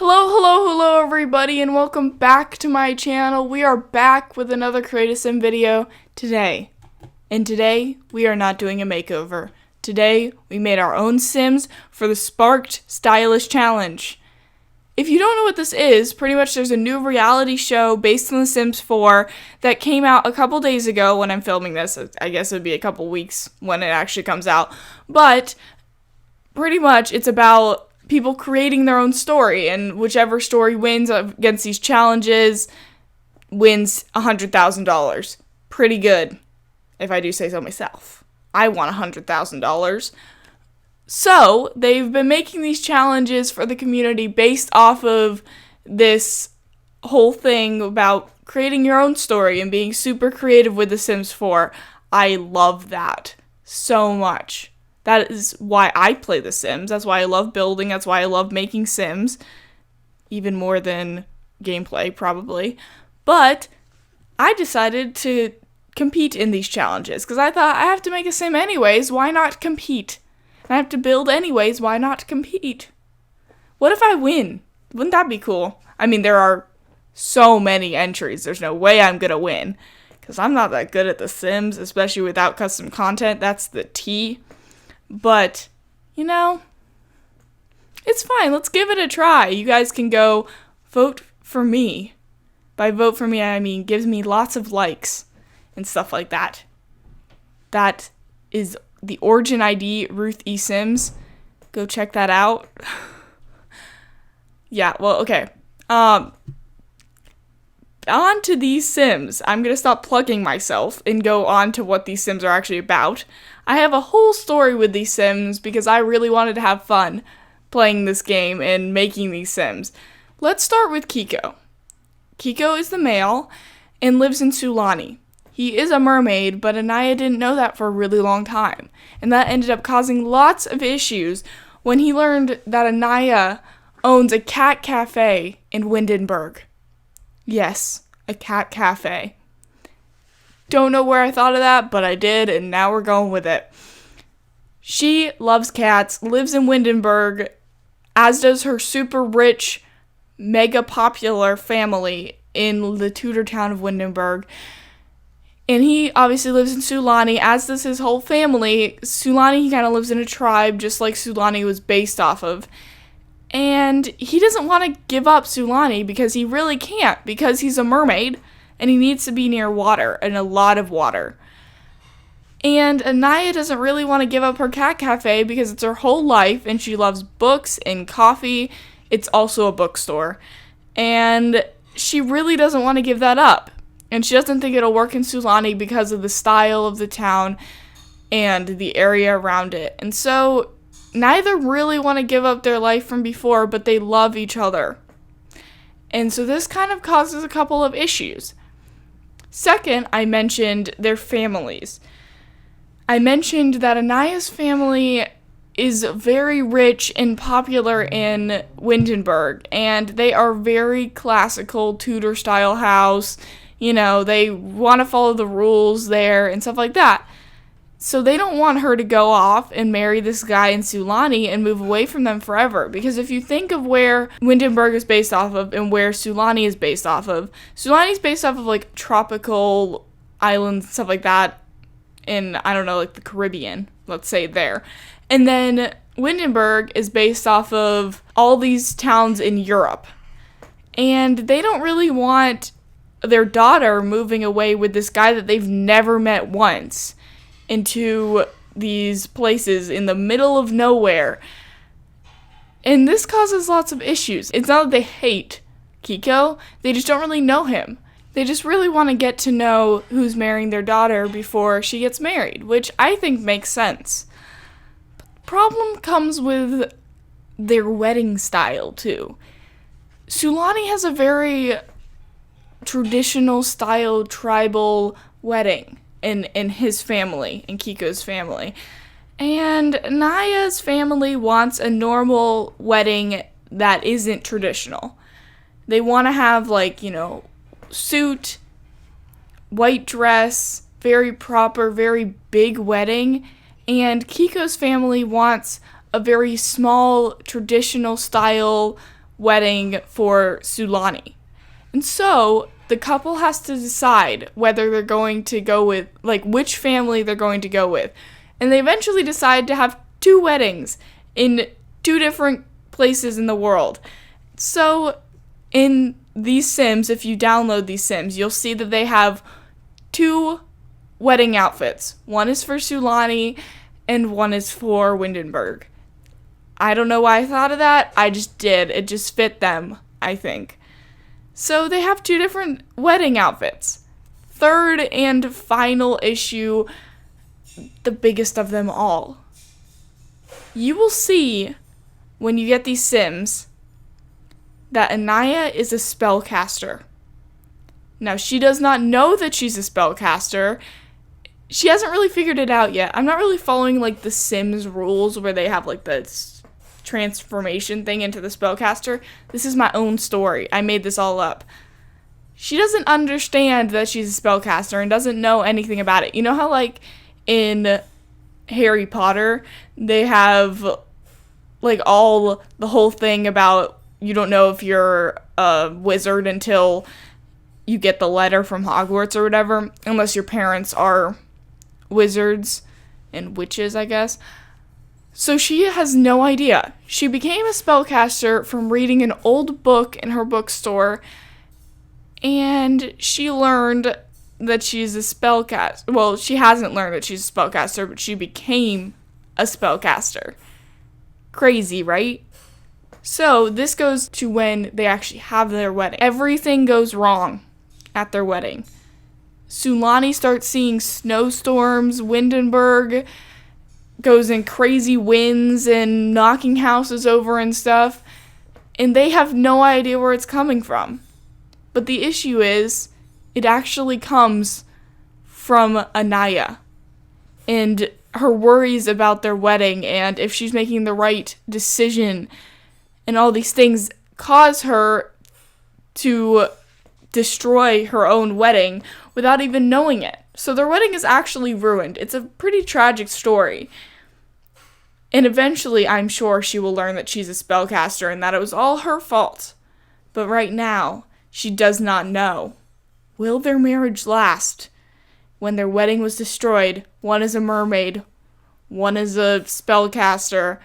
Hello everybody, and welcome back to my channel. We are back with another Create a Sim video today. And today, we are not doing a makeover. Today, we made our own Sims for the Sparked Stylist Challenge. If you don't know what this is, pretty much there's a new reality show based on The Sims 4 that came out a couple days ago when I'm filming this. I guess it would be a couple weeks when it actually comes out. But pretty much it's about people creating their own story, and whichever story wins against these challenges wins $100,000. Pretty good, if I do say so myself. I want $100,000. So, they've been making these challenges for the community based off of this whole thing about creating your own story and being super creative with The Sims 4. I love that so much. That is why I play The Sims. That's why I love building. That's why I love making Sims. Even more than gameplay, probably. But I decided to compete in these challenges because I thought I have to make a Sim anyways. Why not compete? I have to build anyways. Why not compete? What if I win? Wouldn't that be cool? I mean, there are so many entries. There's no way I'm going to win because I'm not that good at The Sims, especially without custom content. That's the T. But, you know, it's fine. Let's give it a try. You guys can go vote for me. By vote for me, I mean gives me lots of likes and stuff like that. That is the origin ID, ruthEsims. Go check that out. Yeah, well, okay. On to these Sims. I'm going to stop plugging myself and go on to what these Sims are actually about. I have a whole story with these Sims because I really wanted to have fun playing this game and making these Sims. Let's start with Kiko. Kiko is the male and lives in Sulani. He is a mermaid, but Anaya didn't know that for a really long time. And that ended up causing lots of issues when he learned that Anaya owns a cat cafe in Windenburg. Yes, a cat cafe. Don't know where I thought of that, but I did, and now we're going with it. She loves cats, lives in Windenburg, as does her super rich, mega popular family in the Tudor town of Windenburg. And he obviously lives in Sulani, as does his whole family. Sulani, he kind of lives in a tribe, just like Sulani was based off of. And he doesn't want to give up Sulani because he really can't, because he's a mermaid. And he needs to be near water, and a lot of water. And Anaya doesn't really want to give up her cat cafe because it's her whole life, and she loves books and coffee. It's also a bookstore. And she really doesn't want to give that up. And she doesn't think it'll work in Sulani because of the style of the town and the area around it. And so, neither really want to give up their life from before, but they love each other. And so this kind of causes a couple of issues. Second, I mentioned their families. I mentioned that Anaya's family is very rich and popular in Windenburg, and they are very classical Tudor-style house. You know, they want to follow the rules there and stuff like that. So they don't want her to go off and marry this guy in Sulani and move away from them forever. Because if you think of where Windenburg is based off of and where Sulani is based off of, Sulani is based off of, like, tropical islands, stuff like that, in, I don't know, like, the Caribbean, let's say there. And then Windenburg is based off of all these towns in Europe. And they don't really want their daughter moving away with this guy that they've never met once into these places in the middle of nowhere. And this causes lots of issues. It's not that they hate Kiko, they just don't really know him. They just really want to get to know who's marrying their daughter before she gets married, which I think makes sense. But the problem comes with their wedding style, too. Sulani has a very traditional style tribal wedding in his family, in Kiko's family. And Naya's family wants a normal wedding that isn't traditional. They want to have, like, you know, suit, white dress, very proper, very big wedding. And Kiko's family wants a very small, traditional style wedding for Sulani. And so the couple has to decide whether they're going to go with, like, which family they're going to go with. And they eventually decide to have 2 weddings in 2 different places in the world. So in these Sims, if you download these Sims, you'll see that they have 2 wedding outfits. One is for Sulani and one is for Windenburg. I don't know why I thought of that. I just did. It just fit them, I think. So they have 2 different wedding outfits. Third and final issue, the biggest of them all. You will see when you get these Sims that Anaya is a spellcaster. Now, she does not know that she's a spellcaster. She hasn't really figured it out yet. I'm not really following, like, the Sims rules where they have, like, the transformation thing into the spellcaster. This is my own story. I made this all up. She doesn't understand that she's a spellcaster and doesn't know anything about it. You know how, like, in Harry Potter, they have, like, the whole thing about you don't know if you're a wizard until you get the letter from Hogwarts or whatever, unless your parents are wizards and witches, I guess. So she has no idea. She became a spellcaster from reading an old book in her bookstore, and she learned that she's a spellcaster. Well, she hasn't learned that she's a spellcaster, but she became a spellcaster. Crazy, right? So this goes to when they actually have their wedding. Everything goes wrong at their wedding. Sulani starts seeing snowstorms. Windenburg goes in crazy winds and knocking houses over and stuff. And they have no idea where it's coming from. But the issue is, it actually comes from Anaya. And her worries about their wedding and if she's making the right decision and all these things cause her to destroy her own wedding without even knowing it. So their wedding is actually ruined. It's a pretty tragic story. And eventually, I'm sure she will learn that she's a spellcaster and that it was all her fault. But right now, she does not know. Will their marriage last? When their wedding was destroyed, one is a mermaid, one is a spellcaster.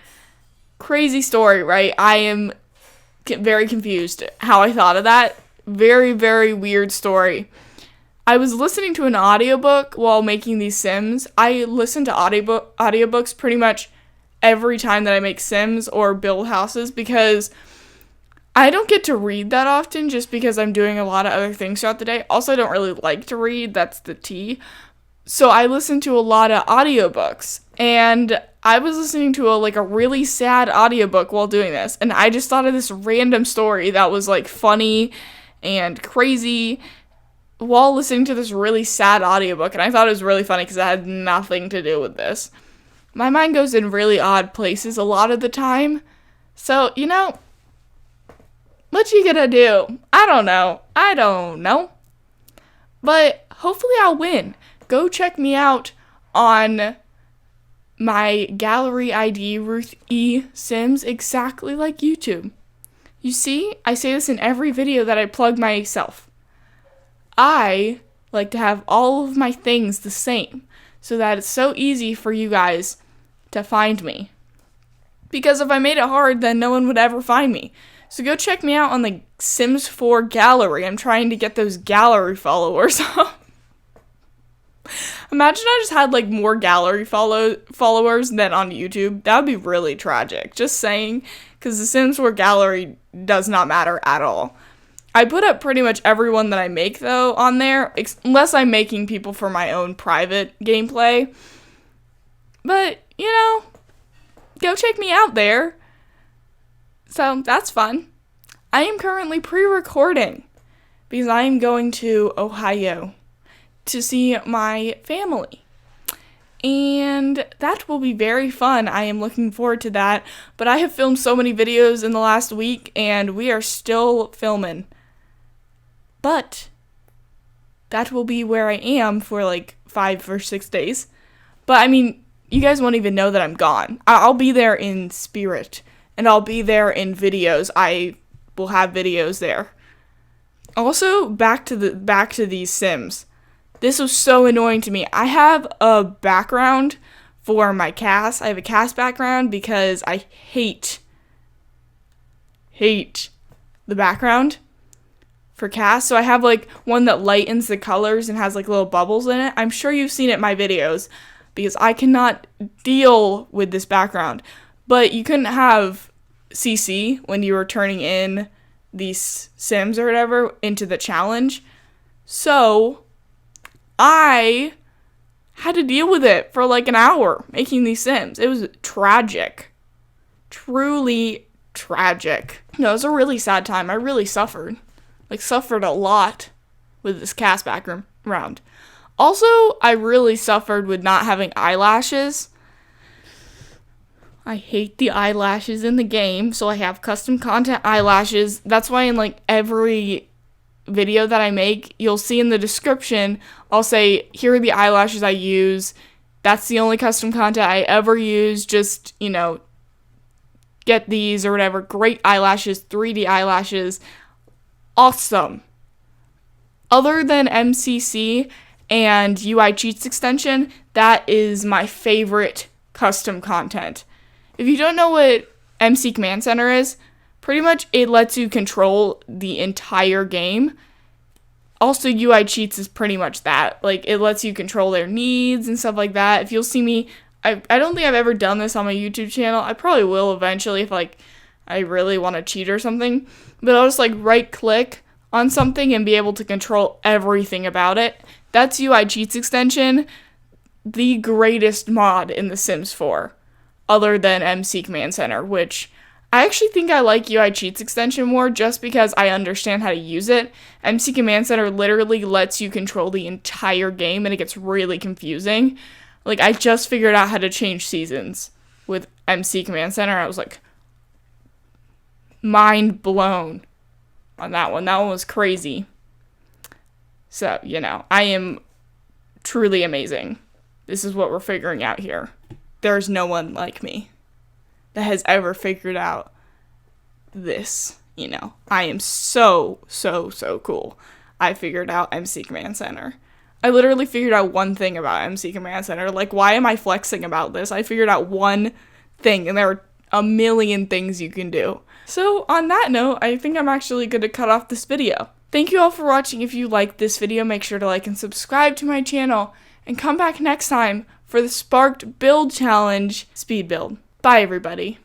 Crazy story, right? I am very confused how I thought of that. Very, very weird story. I was listening to an audiobook while making these Sims. I listen to audiobooks pretty much every time that I make Sims or build houses because I don't get to read that often just because I'm doing a lot of other things throughout the day. Also, I don't really like to read. That's the tea. So I listen to a lot of audiobooks. And I was listening to a really sad audiobook while doing this. And I just thought of this random story that was like funny and crazy while listening to this really sad audiobook. And I thought it was really funny because it had nothing to do with this. My mind goes in really odd places a lot of the time. So, what you gonna do? I don't know. But hopefully I'll win. Go check me out on my gallery ID, ruthEsims, exactly like YouTube. You see, I say this in every video that I plug myself. I like to have all of my things the same, so that it's so easy for you guys to find me. Because if I made it hard, then no one would ever find me. So go check me out on the Sims 4 gallery. I'm trying to get those gallery followers up. Imagine I just had more gallery followers than on YouTube. That would be really tragic. Just saying, because the Sims 4 gallery does not matter at all. I put up pretty much everyone that I make, though, on there, unless I'm making people for my own private gameplay. But, go check me out there. So, that's fun. I am currently pre-recording because I am going to Ohio to see my family. And that will be very fun. I am looking forward to that. But I have filmed so many videos in the last week, and we are still filming. But that will be where I am for 5 or 6 days. But, you guys won't even know that I'm gone. I'll be there in spirit. And I'll be there in videos. I will have videos there. Also, back to these Sims. This was so annoying to me. I have a background for my cast. I have a cast background because I hate the background for cast. So I have like one that lightens the colors and has like little bubbles in it. I'm sure you've seen it in my videos because I cannot deal with this background. But you couldn't have CC when you were turning in these Sims or whatever into the challenge. So I had to deal with it for like an hour making these Sims. It was tragic. Truly tragic. No, it was a really sad time. I really suffered. Like, suffered a lot with this cast background. Also, I really suffered with not having eyelashes. I hate the eyelashes in the game, so I have custom content eyelashes. That's why in like every video that I make, you'll see in the description, I'll say, here are the eyelashes I use. That's the only custom content I ever use. Just, you know, get these or whatever. Great eyelashes, 3D eyelashes. Awesome. Other than MCC and UI Cheats extension, that is my favorite custom content. If you don't know what MC Command Center is, pretty much it lets you control the entire game. Also, UI Cheats is pretty much that. Like, it lets you control their needs and stuff like that. If you'll see me, I don't think I've ever done this on my YouTube channel. I probably will eventually if, like, I really want to cheat or something. But I'll just, like, right-click on something and be able to control everything about it. That's UI Cheats extension, the greatest mod in The Sims 4. Other than MC Command Center, which I actually think I like UI Cheats extension more just because I understand how to use it. MC Command Center literally lets you control the entire game and it gets really confusing. Like, I just figured out how to change seasons with MC Command Center. I was like, mind blown on that one. That one was crazy. So, you know, I am truly amazing. This is what we're figuring out here. There's no one like me that has ever figured out this, you know. I am so cool. I figured out MC Command Center. I literally figured out one thing about MC Command Center. Like, why am I flexing about this? I figured out one thing, and there are a million things you can do. So, on that note, I think I'm actually going to cut off this video. Thank you all for watching. If you liked this video, make sure to like and subscribe to my channel, and come back next time for the Sparked Build Challenge speed build. Bye, everybody.